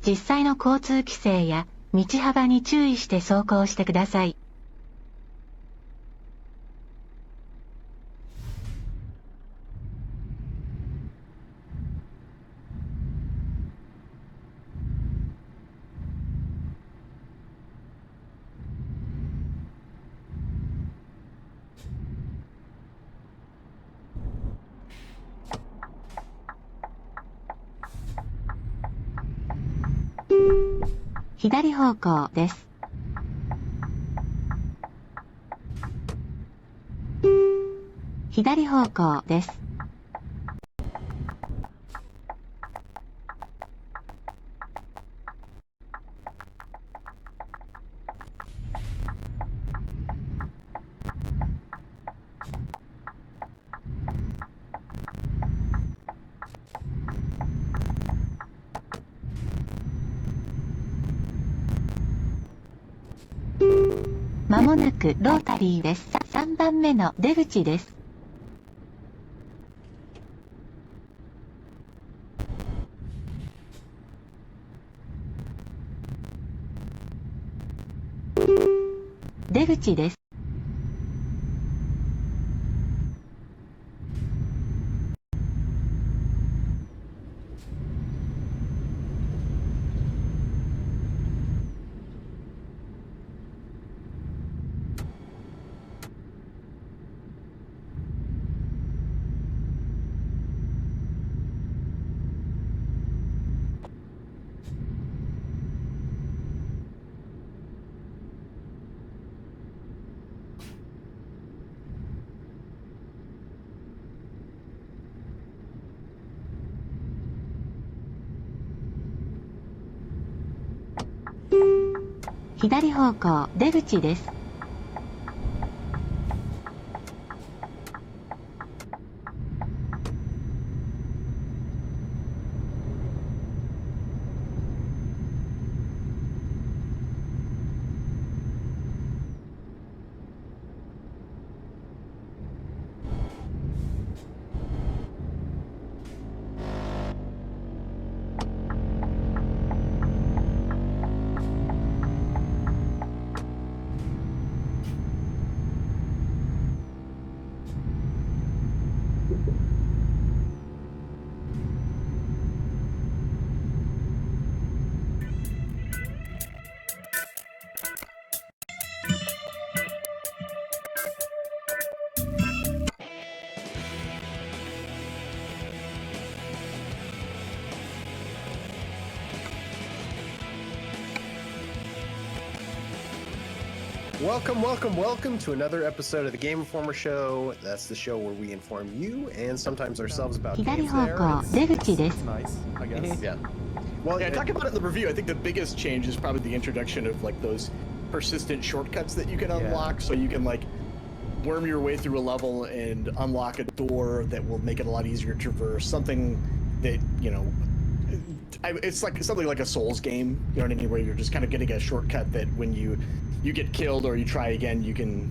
実際の交通規制や道幅に注意して走行してください。左方向です。左方向です。まもなくロータリーです。3番目の出口です。出口です。左方向出口です。Welcome to another episode of the Game Informer Show. That's the show where we inform you and sometimes ourselves about games. 左方向出口です。 Nice, I guess. Yeah. Well, Yeah, talk about it in the review. I think the biggest change is probably the introduction of like those persistent shortcuts that you can unlock, so you can like worm your way through a level and unlock a door that will make it a lot easier to traverse. Something that, you know, it's like something like a Souls game, you know what I mean, where you're just kind of getting a shortcut that when you get killed or you try again, you can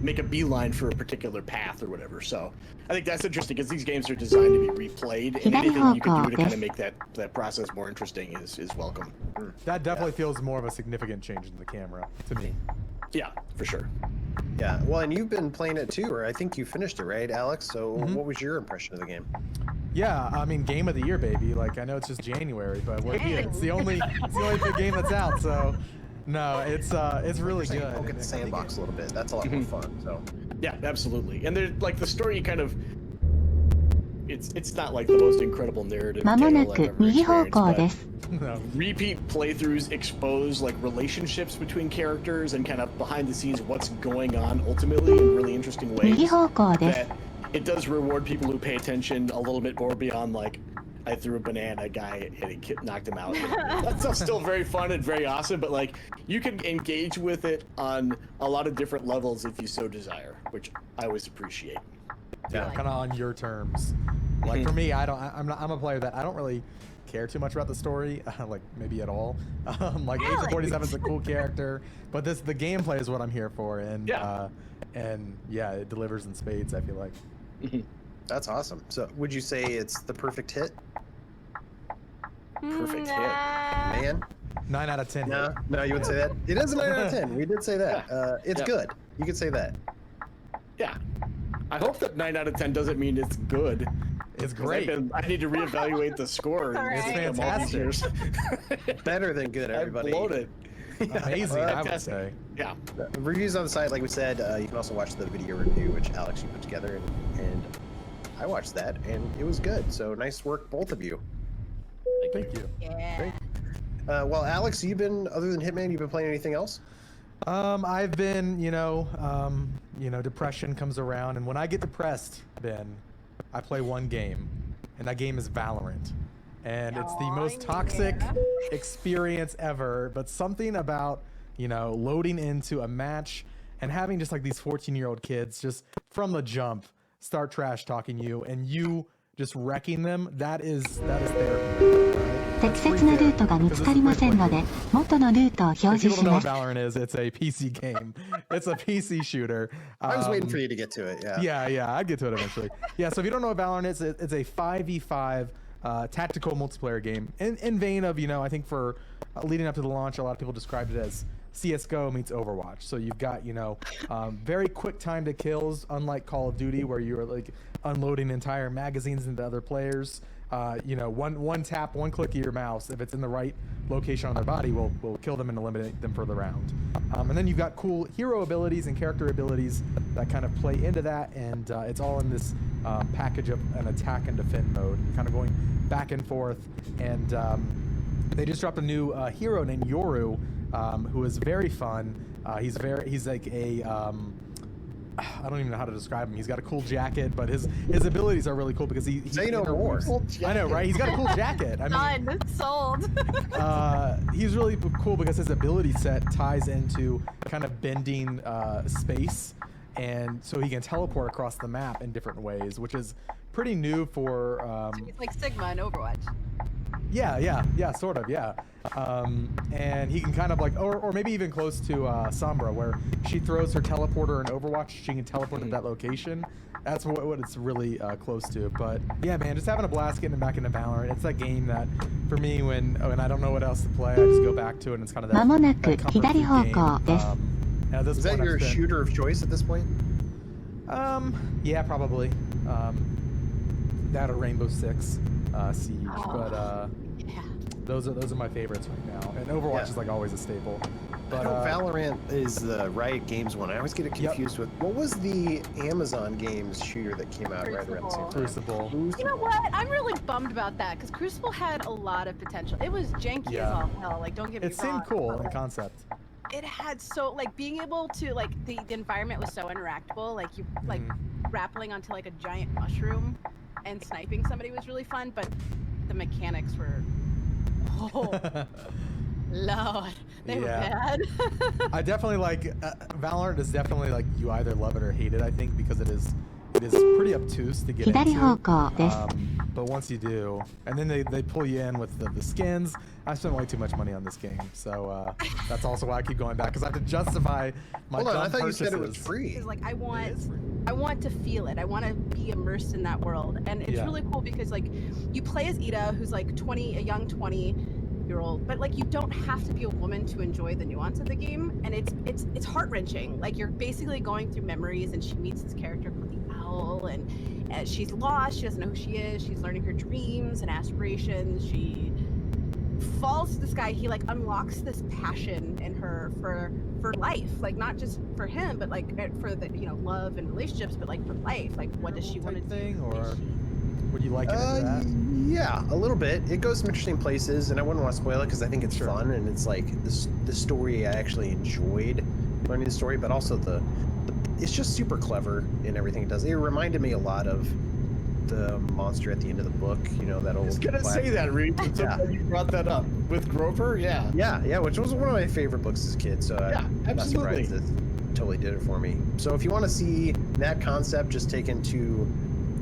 make a beeline for a particular path or whatever. So I think that's interesting because these games are designed to be replayed, and anything you can do to kind of make that process more interesting is welcome. That definitely feels more of a significant change in the camera to me. Yeah, for sure. Yeah, well, and you've been playing it too, or I think you finished it, right, Alex? So what was your impression of the game? Yeah, I mean, game of the year, baby. Like, I know it's just January, but we're here. It's the only big game that's out. So, no, it's really good. Poke at the sandbox a little bit. That's a lot more fun. So, yeah, absolutely. And there's like the story kind of. It's not like the most incredible narrative. まもなく右方向です。 Repeat playthroughs expose like relationships between characters and kind of behind the scenes what's going on ultimately in really interesting ways. 右方向です。 That it does reward people who pay attention a little bit more beyond like I threw a banana at a guy and it knocked him out. That stuff's still very fun and very awesome, but like you can engage with it on a lot of different levels if you so desire, which I always appreciate. Yeah, kind of on your terms. Like for me, I'm a player that I don't really care too much about the story, like maybe at all. Like Agent 47 is a cool character, but the gameplay is what I'm here for, and yeah, it delivers in spades, I feel like. That's awesome. So would you say it's the perfect hit? Perfect hit. Man. 9 out of 10. No, you would say that. It is a 9 out of 10. We did say that. It's good. You could say that. Yeah. I hope that 9 out of 10 doesn't mean it's good. It's great. I need to reevaluate the score. It's fantastic. Better than good, everybody. I bloated. Amazing, I would say. Yeah. Reviews on the site, like we said, you can also watch the video review, which Alex, you put together, and I watched that, and it was good. So nice work, both of you. Thank you. Yeah. Great. Well, Alex, other than Hitman, you've been playing anything else? I've been, depression comes around, and when I get depressed, Ben, I play one game, and that game is Valorant. And it's the most toxic experience ever, but something about, loading into a match and having just like these 14-year-old kids just from the jump start trash talking you and you just wrecking them, that is therapy. 適切なルートが見つかりませんので、元のルートを表 If 示 people し don't know ま what す。 Valorant is, it's a PC game. It's a PC shooter. I was waiting for you to get to it, yeah. Yeah, I'd get to it eventually. Yeah, so if you don't know what Valorant is, it's a 5v5 tactical multiplayer game. In vein of, I think for leading up to the launch, a lot of people described it as CSGO meets Overwatch. So you've got, very quick time to kills, unlike Call of Duty, where you're like unloading entire magazines into other players. One tap, one click of your mouse, if it's in the right location on their body, will kill them and eliminate them for the round. And then you've got cool hero abilities and character abilities that kind of play into that, and it's all in this package of an attack and defend mode. You're kind of going back and forth, and they just dropped a new hero named Yoru, who is very fun. He's like a I don't even know how to describe him. He's got a cool jacket, but his abilities are really cool because he Say no more. I know, right? He's got a cool jacket. I mean, Done. Sold. he's really cool because his ability set ties into kind of bending space, and so he can teleport across the map in different ways, which is pretty new for. It's like Sigma in Overwatch. Yeah, sort of, yeah. And he can kind of like, or maybe even close to Sombra, where she throws her teleporter in Overwatch, she can teleport to that location. That's what it's really close to. But yeah, man, just having a blast getting back into Valorant. It's that game that, for me, when I don't know what else to play, I just go back to it, and it's kind of that. まもなく that comfort 左 food 方 game. 向です。 At this Is that point, your I've spent- shooter of choice at this point? Yeah, probably. That or Rainbow Six Siege, but Yeah. those are my favorites right now. And Overwatch Yeah. is like always a staple. I But know Valorant is the Riot Games one. I always get it confused with what was the Amazon Games shooter that came out right around the same time? Crucible. You know what? I'm really bummed about that because Crucible had a lot of potential. It was janky Yeah. as all hell. Like, don't get me It wrong. seemed cool in concept. It had so like being able to like the environment was so interactable. Like you like rappelling onto like a giant mushroom and sniping somebody was really fun, but the mechanics were Lord, they were Yeah. bad. I definitely like Valorant is definitely like you either love it or hate it. I think because it is pretty obtuse to get 左方 into. 向です。 But once you do, and then they pull you in with the skins. I spent way too much money on this game, so that's also why I keep going back because I have to justify my Hold on, dumb I thought purchases. you said it was free. Because like I It is free. want to feel it. I want to be immersed in that world, and it's Yeah. really cool because like you play as Ida, who's like a young 20-year-old, but like you don't have to be a woman to enjoy the nuance of the game, and it's heart wrenching. Like you're basically going through memories, and she meets this character called the Owl, and she's lost. She doesn't know who she is. She's learning her dreams and aspirations. She falls to this guy. He like unlocks this passion in her for life, like not just for him, but like for the love and relationships, but like for life. Like what does she want to do? Thing, or Is she- would you like it into that? Yeah, a little bit. It goes some interesting places, and I wouldn't want to spoil it because I think it's Sure. fun, and it's like the story I actually enjoyed learning the story, but also it's just super clever in everything it does. It reminded me a lot of the monster at the end of the book, that old. I was gonna black- say that, Reed. I'm so Yeah. glad you brought that up with Grover. Yeah. Yeah, which was one of my favorite books as a kid. So Yeah, I'm not absolutely. surprised it totally did it for me. So if you want to see that concept just taken to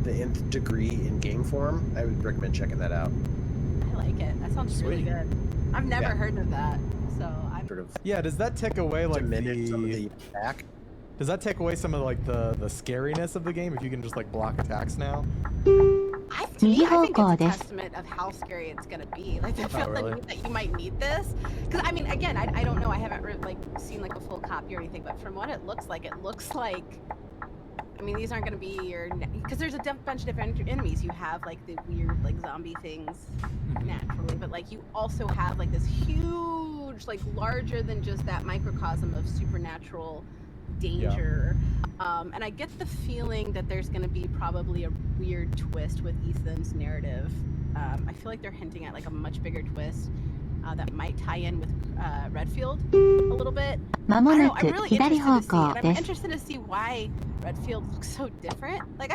the nth degree in game form, I would recommend checking that out. I like it. That sounds really Sweet. good. I've never Yeah. heard of that, so I'm. Sort of Yeah, does that take away like diminish some of the attack. Does that take away some of like the scariness of the game if you can just like block attacks now? I think to me, 右 I 方 think 向 it's a です。 testament of how scary it's gonna be. Like, I feel really? like that you might need this. Because, I mean, again, I don't know. I haven't like seen like a full copy or anything, but from what it looks like, I mean, these aren't gonna be your, because there's a bunch of different enemies. You have like the weird like zombie things naturally, but like you also have like this huge, like larger than just that microcosm of supernatural danger. And I get the feeling that there's going to be probably a weird twist with Ethan's narrative. I feel like they're hinting at like a much bigger twist that might tie in with Redfield a little bit. まも I な don't know, く I'm really 左 interested 方 to see, 向 and I'm です。 interested to see why Redfield looks so different. Like,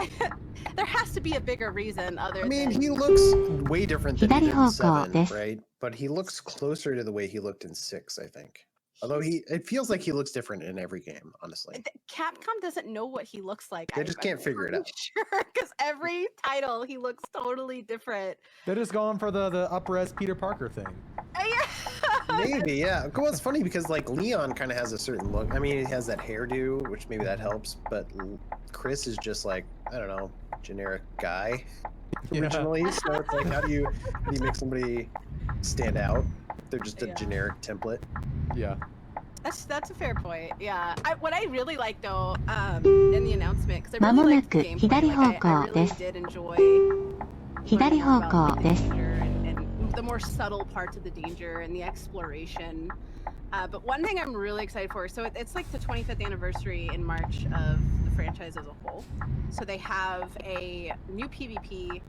there has to be a bigger reason other I mean, than... he looks way different than he did in 左方向 7, です。 right? But he looks closer to the way he looked in 6, I think. Although it feels like he looks different in every game, honestly. Capcom doesn't know what he looks like. They just can't figure it out. Sure, because every title he looks totally different. They're just going for the up-res Peter Parker thing. Yeah. Maybe, yeah. Well, it's funny because like Leon kind of has a certain look. I mean, he has that hairdo, which maybe that helps. But Chris is just like, I don't know, generic guy originally. So it's like, how do you make somebody stand out? They're just a generic template. Yeah. That's a fair point. Yeah. What I really like though, in the announcement, because I really liked the gameplay. 左方 Like, I 向 really です did enjoy 左 learning more 方 about 向 the です。 danger and the more subtle parts of the danger and the exploration. But one thing I'm really excited for, so it's like the 25th anniversary in March of the franchise as a whole. So they have a new PvP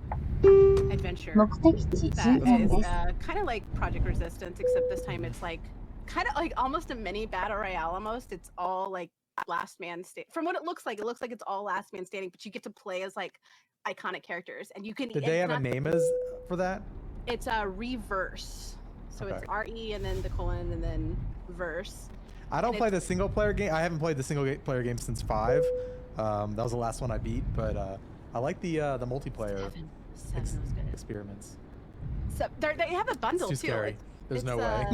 adventure 目的地 that 終点 is です。 kind of like Project Resistance, except this time it's like kind of like almost a mini battle royale. Almost, it's all like last man stand. From what it looks like it's all last man standing, but you get to play as like iconic characters, and you can. Did they have a name for that? It's a reverse. So it's RE and then the colon and then verse. I don't play the single player game. I haven't played the single player game since 5. That was the last one I beat, but I like the multiplayer 7 was good. experiments. So they have a bundle It's too too. scary. There's it's, no way.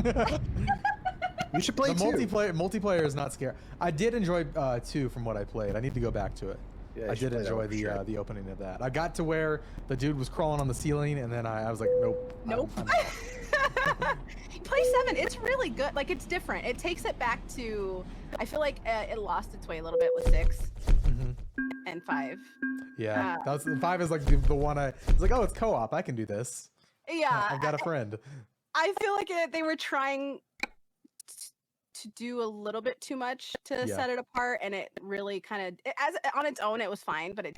You should play The 2. multiplayer is not scary. I did enjoy 2 from what I played. I need to go back to it. Yeah, I you should did play that enjoy one for sure. the opening of that. I got to where the dude was crawling on the ceiling, and then I was like, nope. Nope. I'm out. Play 7. It's really good. Like, it's different. It takes it back to. I feel like it lost its way a little bit with 6 and 5. Yeah, that was 5 is like the one I was like, oh, it's co-op. I can do this. Yeah, I've got a friend. I feel like they were trying to do a little bit too much to set it apart, and it really kind of, as on its own, it was fine, but it